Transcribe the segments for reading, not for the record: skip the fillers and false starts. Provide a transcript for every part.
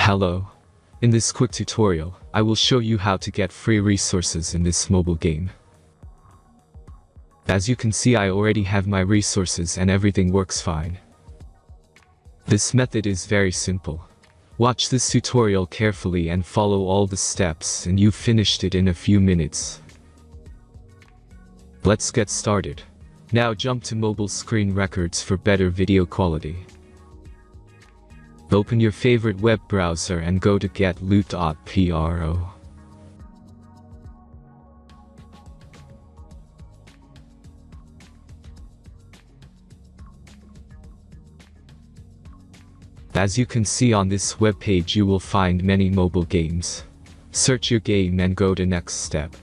Hello. In this quick tutorial, I will show you how to get free resources in this mobile game. As you can see, I already have my resources and everything works fine. This method is very simple. Watch this tutorial carefully and follow all the steps and you've finished it in a few minutes. Let's get started. Now jump to mobile screen records for better video quality. Open your favorite web browser and go to getloot.pro. As you can see on this web page, you will find many mobile games. Search your game and go to next step.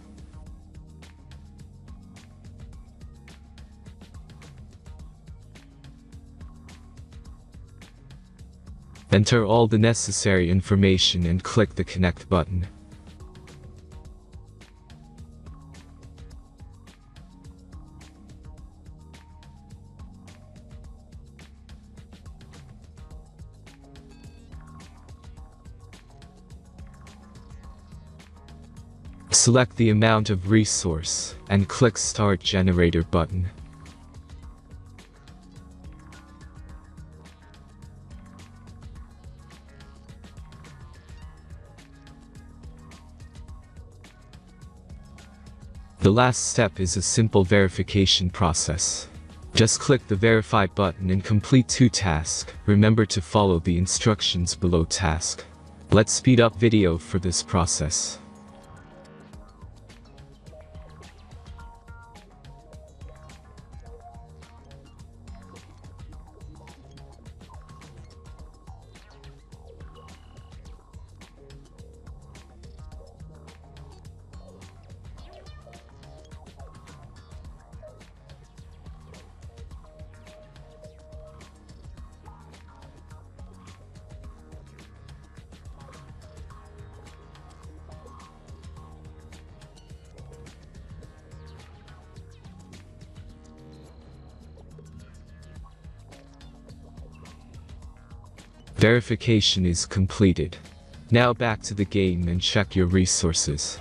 Enter all the necessary information and click the connect button. Select the amount of resource and click Start Generator button. The last step is a simple verification process. Just click the Verify button and complete 2 tasks. Remember to follow the instructions below task. Let's speed up video for this process. Verification is completed. Now back to the game and check your resources.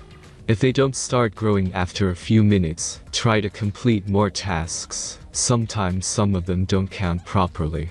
If they don't start growing after a few minutes, try to complete more tasks. Sometimes some of them don't count properly.